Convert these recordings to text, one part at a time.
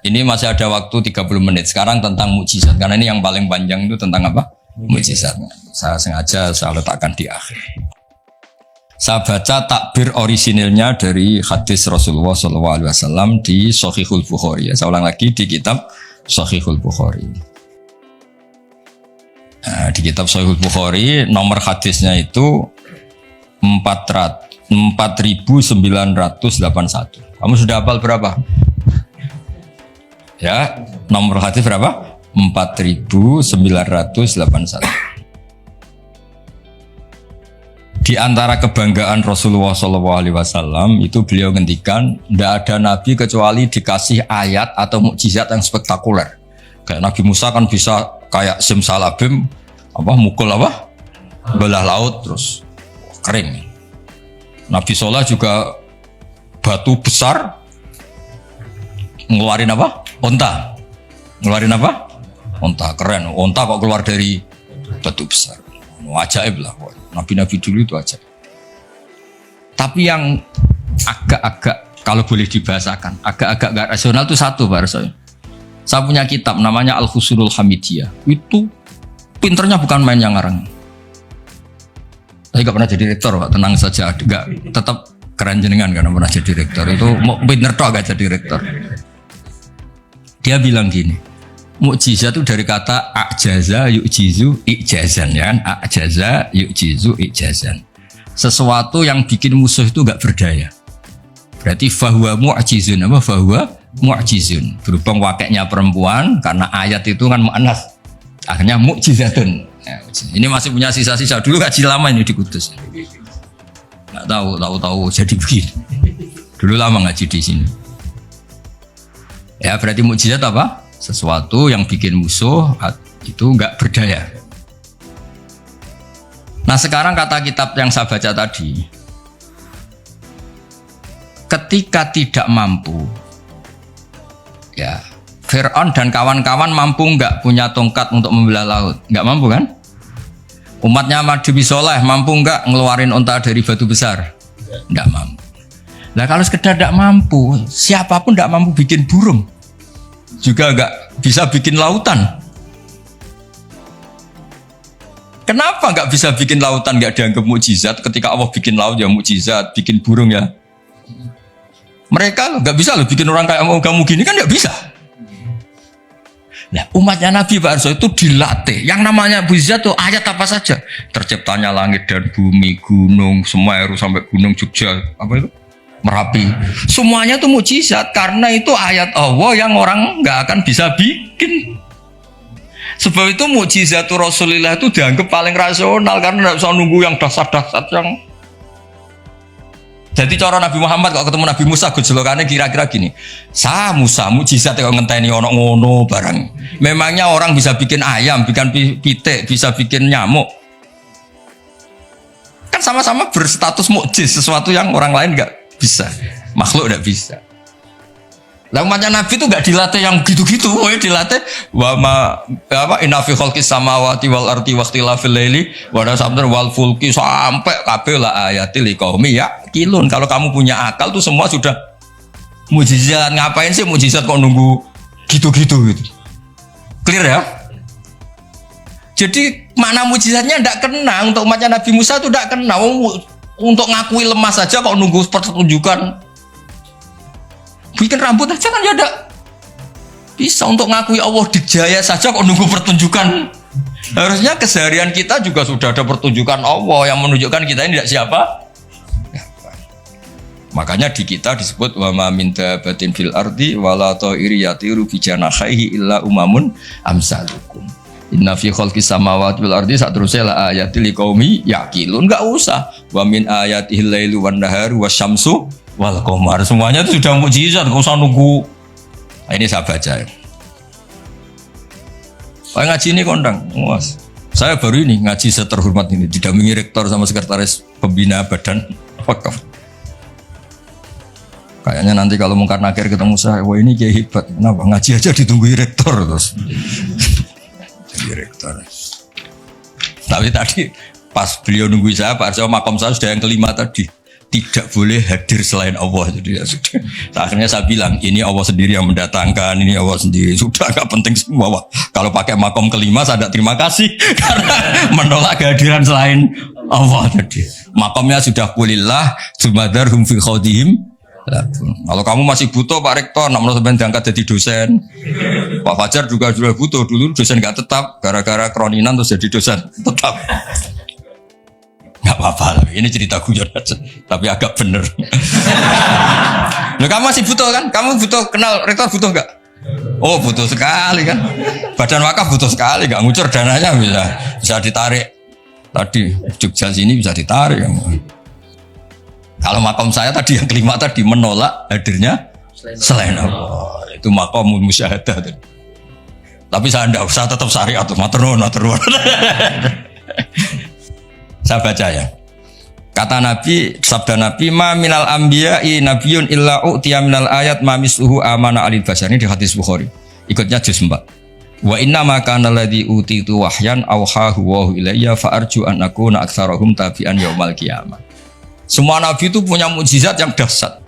Ini masih ada waktu 30 menit. Sekarang tentang mukjizat. Karena ini yang paling panjang itu tentang apa? Mukjizat. Saya sengaja saya letakkan di akhir. Saya baca takbir orisinilnya dari hadis Rasulullah SAW di Shahihul Bukhari. Saya ulang lagi di kitab Shahihul Bukhari. Nah, di kitab Shahihul Bukhari nomor hadisnya itu 4981. Kamu sudah hafal berapa? Ya, nomor hadis berapa? 4981. Di antara kebanggaan Rasulullah SAW itu beliau ngendikan, tidak ada nabi kecuali dikasih ayat atau mukjizat yang spektakuler. Kayak Nabi Musa kan bisa kayak simsalabim, mukul belah laut terus kering. Nabi Soleh juga batu besar ngeluarin onta. Ngeluarin onta, keren. Onta kok keluar dari batu besar. Ajaib lah. Nabi-nabi dulu itu ajaib. Tapi yang agak-agak, kalau boleh dibahasakan, agak-agak gak rasional itu satu, Pak Rasul. Saya punya kitab namanya Al-Khusurul Hamidiyah. Itu pinternya bukan main yang ngarang. Tapi gak pernah jadi rektor, Pak. Tenang saja. Gak, tetap keren jenengan karena pernah jadi rektor. Itu pinter toh gak jadi rektor. Dia bilang gini, mukjizat itu dari kata ajaza yu'jizu i'jazan, ya kan? Ajaza yu'jizu i'jazan. Sesuatu yang bikin musuh itu gak berdaya. Berarti fahuwa mu'jizun, fahuwa mu'jizun. Berhubung wakeknya perempuan, karena ayat itu kan mu'annas. Akhirnya mukjizatun. Ya, ini masih punya sisa-sisa. Dulu kaji lama ini di Kudus. Nggak tahu jadi begini. Dulu lama ngaji di sini. Ya berarti mukjizat apa? Sesuatu yang bikin musuh itu nggak berdaya. Nah sekarang kata kitab yang saya baca tadi, ketika tidak mampu, ya Fir'aun dan kawan-kawan mampu nggak punya tongkat untuk membelah laut? Nggak mampu kan? Umatnya Nabi Soleh mampu nggak ngeluarin onta dari batu besar? Nggak mampu. Nah kalau sekedar nggak mampu, siapapun nggak mampu bikin burung, juga nggak bisa bikin lautan. Kenapa nggak bisa bikin lautan, nggak dianggap mukjizat? Ketika Allah bikin laut ya mukjizat, bikin burung ya. Mereka nggak bisa loh bikin orang kayak kamu gini kan nggak bisa. Nah, umatnya Nabi Pak Arso itu dilatih. Yang namanya mukjizat tuh ayat apa saja. Terciptanya langit dan bumi, gunung, Semeru sampai gunung Jogja, Merapi. Semuanya tuh mukjizat karena itu ayat Allah yang orang nggak akan bisa bikin. Sebab itu mukjizat Rasulullah itu dianggap paling rasional karena nggak usah nunggu yang dasar-dasar yang. Jadi cara Nabi Muhammad kalau ketemu Nabi Musa gejolokannya kira-kira gini. Musa mukjizat kalau ngenteni ono ngono barang. Memangnya orang bisa bikin ayam, bikin pitik, bisa bikin nyamuk. Kan sama-sama berstatus mukjiz, sesuatu yang orang lain nggak bisa, makhluk nggak bisa. Lah umatnya Nabi itu nggak dilatih yang gitu-gitu, dilatih inna fi khalqis samawati wal ardi waqtilafil laili wa nasabdar wal fulki sampai kabeh la ayati liqaumi yaqilun. Kalau kamu punya akal tuh semua sudah mukjizat. Ngapain sih mukjizat kok nunggu gitu-gitu gitu. Clear ya? Jadi makna mukjizatnya ndak kena untuk umatnya Nabi Musa itu ndak kena. Untuk ngakui lemah saja kok nunggu pertunjukan. Bikin rambut aja kan ya ada bisa. Untuk ngakui Allah dijaya saja kok nunggu pertunjukan. Harusnya keseharian kita juga sudah ada pertunjukan Allah yang menunjukkan kita ini tidak siapa. Makanya di kita disebut wa ma min dabatin fil ardi wala ta'iri yatiru bi janahihi illa umamun amsalukum. Inna fi khalqis samawati wal ardi satrusel ayatil liqaumi yaqilun. Enggak usah wa min ayatihil lailu wan naharu wasyamsu wal qamar. Semuanya itu sudah mukjizat, enggak usah nunggu. Nah, ini saya baca ya. Ngaji ini kondang. Mas, saya baru ini ngaji seterhormat ini didampingi rektor sama sekretaris pembina badan wakaf. Kayaknya nanti kalau Mungkar Nakir ketemu saya, wah ini kayak hebat. Kenapa? Ngaji aja ditunggu rektor terus. Jadi rektor. Tapi tadi pas beliau nunggu saya, Pak Arso makom saya sudah yang kelima tadi. tidak boleh hadir selain Allah. Jadi ya sudah. Akhirnya saya bilang ini Allah sendiri yang mendatangkan, ini Allah sendiri. Sudah nggak penting semua. Wah, kalau pakai makom kelima saya tidak terima kasih karena menolak kehadiran selain Allah tadi. Makomnya sudah kulillah, sumadarhum fi khawdihim. Kalau kamu masih butuh Pak Rektor, nak menurut sampean diangkat jadi dosen. Pak Fajar juga butuh dulu dosen nggak tetap, gara-gara kroninan terus jadi dosen tetap. Nggak apa-apa, ini cerita guyon aja, tapi agak bener. Loh, kamu masih butuh kan? Kamu butuh kenal rektor butuh nggak? Oh butuh sekali kan? Badan wakaf butuh sekali, nggak ngucur dananya bisa ditarik. Tadi Jogja sini bisa ditarik. Kalau makom saya tadi yang kelima tadi menolak hadirnya selain Allah. Itu makom musyahadah. Tapi saya tidak usah tetap syariat, maturun. Saya baca ya. Kata Nabi, sabda Nabi, ma minal anbiya'i nabiyyun illa u'tiya minal ayat ma misluhu amana alil basar. Ini di hadis Bukhari. Ikutnya juz 4. Wa inna ma kana alladhi utitu wahyan awhahu wa ilayya fa arju an akuna aktsarahum tabi'an yaumal qiyamah. Semua nabi itu punya mukjizat yang dahsyat.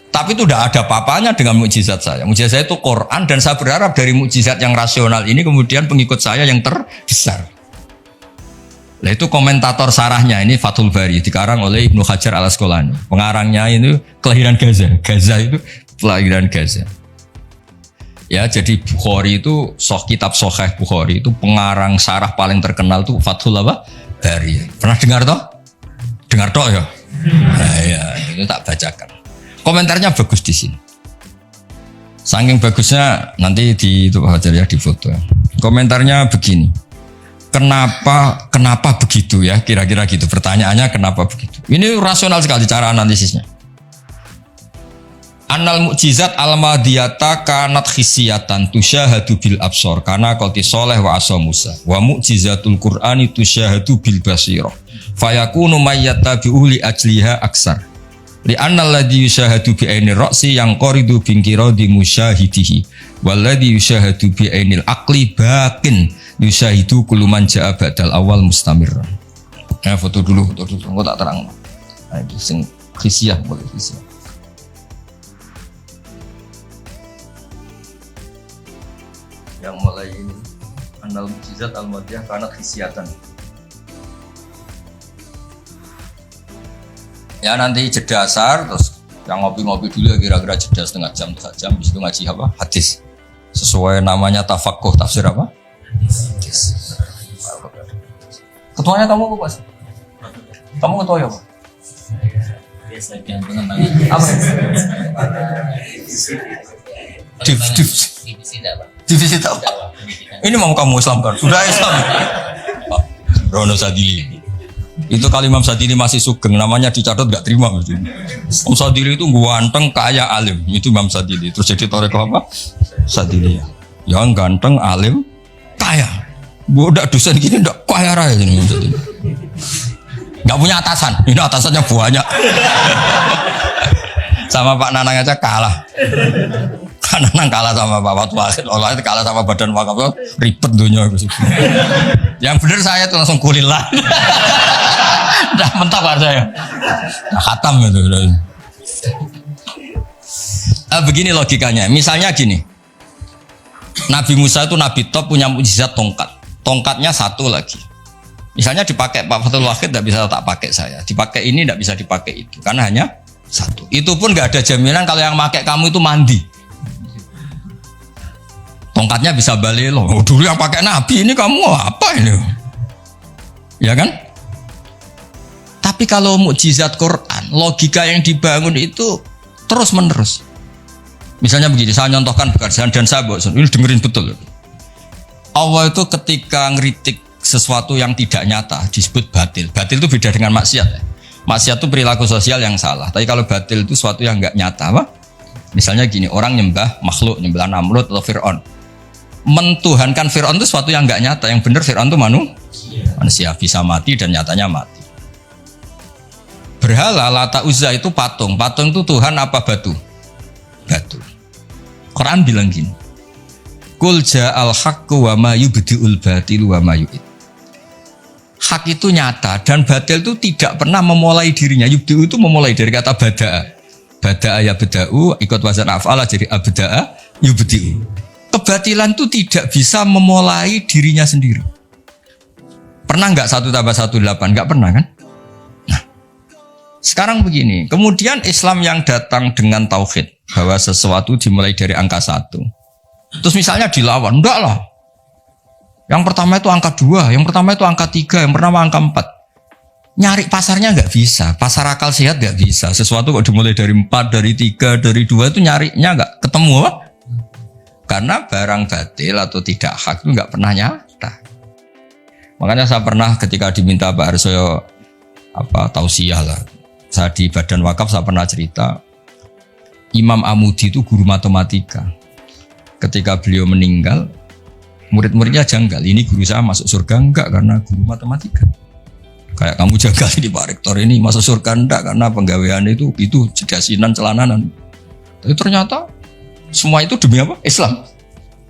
Tapi itu tidak ada apa-apanya dengan mukjizat saya. Mukjizat saya itu Quran dan saya berharap dari mukjizat yang rasional ini kemudian pengikut saya yang terbesar. Nah itu komentator sarahnya ini Fathul Bari dikarang oleh Ibnu Hajar al-Asqalani. Pengarangnya itu kelahiran Gaza. Gaza itu kelahiran Gaza. Ya jadi Bukhari itu kitab Sahih Bukhari itu pengarang sarah paling terkenal itu Fathul Bari. Pernah dengar toh? Dengar toh ya? Nah, ya itu tak bacakan. Komentarnya bagus di sini. Saking bagusnya nanti di itu Hajar ya di foto. Komentarnya begini. Kenapa begitu ya? Kira-kira gitu. Pertanyaannya kenapa begitu? Ini rasional sekali cara analisisnya. Annal mu'jizat al-madiyata kanat khisiyatan tusyahadu bil absor karena qati soleh wa asa Musa wa mu'jizatul Qur'ani tusyahadu bil basirah fayakunu mayyatabi'u li ajliha aksar li annal ladhi yusyahadu bi ainir ra'si yang qoridu bingkiradi musyahidihi walladhi yusyahadu bi ainil aqli bakin yusyahidu kullu man ja'a ba'dal awal mustamirran. Ya foto dulu engko tak terang. Nah iki sing khisiyah boleh khisiyah. Yang mulai ini annal mukjizat al-madiyah karena khisiyatan. Ya nanti jeda asar terus yang ngopi-ngopi dulu ya kira-kira jeda setengah jam habis itu ngaji apa? Hadis. Sesuai namanya tafakuh tafsir apa? Hadis. Ketuanya kamu apa, Mas? Kamu ketua ya, Pak? Biasa gantungan tangan. Apa? Divisi tak apa? Ini mau kamu Islamkan? Sudah Islam. Rono Sadili. Itu kali Imam Sadili masih sugeng, namanya dicatat gak terima. Imam Sadili itu ganteng, kaya, alim. Itu Imam Sadili. Terus jadi toreko apa? Sadili ya. Yang ganteng, alim, kaya. Bodak dosen gini ndak kaya raya ini. Gak punya atasan. Ini atasannya banyak. Sama Pak Nanang aja kalah. Nanang kalah sama Pak Watu Wahid, Allah itu kalah sama badan wakaf, ribet dunia. Yang benar saya itu langsung kulillah. Udah mentok saya. Udah khatam itu. Begini logikanya, misalnya gini. Nabi Musa itu Nabi top punya mukjizat tongkat. Tongkatnya satu lagi. Misalnya dipakai Pak Fathul Wahid tidak bisa tak pakai saya. Dipakai ini tidak bisa dipakai itu karena hanya satu. Itu pun nggak ada jaminan kalau yang pakai kamu itu mandi. Tongkatnya bisa balik loh. Oh, dulu yang pakai Nabi ini kamu apa ini? Ya kan? Tapi kalau mukjizat Quran, logika yang dibangun itu terus menerus. Misalnya begini, saya nyontohkan pekerjaan dan saya bosan. Ini dengerin betul. Allah itu ketika ngeritik sesuatu yang tidak nyata disebut batil. Batil itu beda dengan maksiat. Maksiat itu perilaku sosial yang salah. Tapi kalau batil itu sesuatu yang nggak nyata, apa? Misalnya gini, orang nyembah makhluk, nyembah Namrud atau Fir'aun. Mentuhankan Fir'aun itu sesuatu yang nggak nyata. Yang benar Fir'aun itu manusia bisa mati dan nyatanya mati. Berhala Lata Uzza itu patung. Patung itu Tuhan apa batu? Batu. Quran bilang gini. Qul ja'al haqqu wa ma yubdi'ul batilu wa ma yu'id. hak itu nyata dan batil itu tidak pernah memulai dirinya. Yubdi'u itu memulai dari kata bada'a. Bada'a ya beda'u ikut wazan af'ala jadi abda'a yubdi'u. Kebatilan itu tidak bisa memulai dirinya sendiri. Pernah nggak 1 tambah 1 8? Nggak pernah kan? Nah, sekarang begini. Kemudian Islam yang datang dengan tauhid bahwa sesuatu dimulai dari angka 1. Terus misalnya dilawan, enggak lah. Yang pertama itu angka 2, yang pertama itu angka 3, yang pertama angka 4. Nyari pasarnya nggak bisa, pasar akal sehat nggak bisa. Sesuatu kok dimulai dari 4, dari 3, dari 2 itu nyarinya nggak ketemu apa? Karena barang batil atau tidak hak itu nggak pernah nyata. Makanya saya pernah ketika diminta Pak Arsoyo tausiah lah. Saya di Badan Wakaf saya pernah cerita Imam Amudi itu guru matematika. Ketika beliau meninggal, murid-muridnya janggal, ini guru saya masuk surga enggak karena guru matematika. Kayak kamu janggal ini Pak Rektor, ini masuk surga enggak karena penggawean itu jedasinan celananan. Tapi ternyata semua itu demi apa? Islam.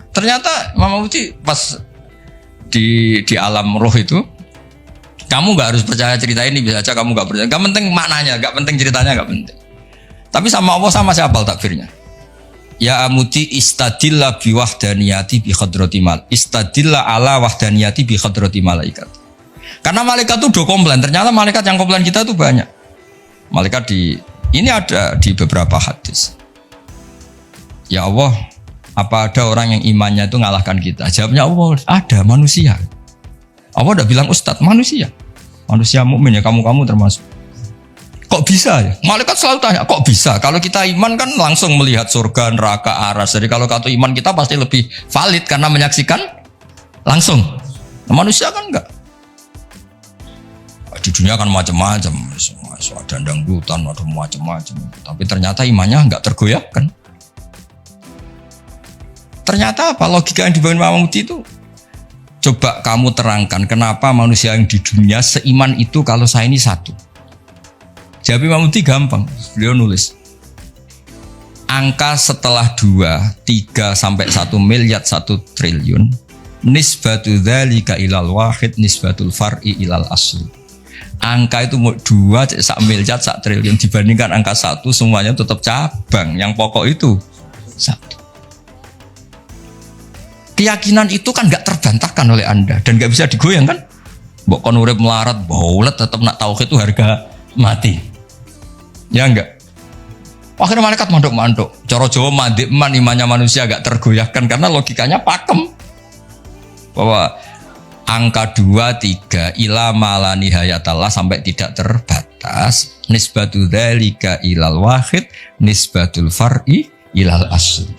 Ternyata Imam Amudi pas di alam roh itu, kamu enggak harus percaya cerita ini, bisa aja kamu enggak percaya. Enggak penting maknanya, enggak penting ceritanya, enggak penting. Tapi sama Allah sama siapa takbirnya? Ya Amudi istadilla bi wahdaniyati bi khadrati mal. Istadilla ala wahdaniyati bi khadrati malaikat. Karena malaikat itu udah komplain. Ternyata malaikat yang komplain kita itu banyak. Malaikat ini ada di beberapa hadis. Ya Allah, apa ada orang yang imannya itu ngalahkan kita? Jawabnya Allah, ada manusia. Allah udah bilang ustadz, manusia. Manusia mukmin ya, kamu termasuk. Kok bisa ya? Malaikat selalu tanya, kok bisa? Kalau kita iman kan langsung melihat surga, neraka, aras. Jadi kalau kata iman kita pasti lebih valid karena menyaksikan langsung. Nah, manusia kan enggak. Di dunia kan macam-macam. Ada dangdutan, ada macam-macam. Tapi ternyata imannya enggak tergoyahkan. Ternyata apa? Logika yang dibangun Imam Amudi itu, coba kamu terangkan kenapa manusia yang di dunia seiman itu kalau saya ini satu. Jawab Imam Amudi gampang, beliau nulis angka setelah 2, 3 sampai 1 miliar 1 triliun nisbatu dzalika ilal wahid nisbatul far'i ilal asli. Angka itu 2, 1 miliar 1 triliun dibandingkan angka 1 semuanya tetap cabang, yang pokok itu 1. Keyakinan itu kan gak terbantahkan oleh Anda dan gak bisa digoyang kan? Mbok kon urip melarat, baulet tetap nak tauhid itu harga mati. Ya enggak. Akhirnya malaikat manduk-manduk. Cara Jawa mandek man imannya manusia agak tergoyahkan karena logikanya pakem. Bahwa angka 2, 3 ila mala nihayatallah sampai tidak terbatas. Nisbatu dzalika ilal wahid nisbatul far'i ilal asli.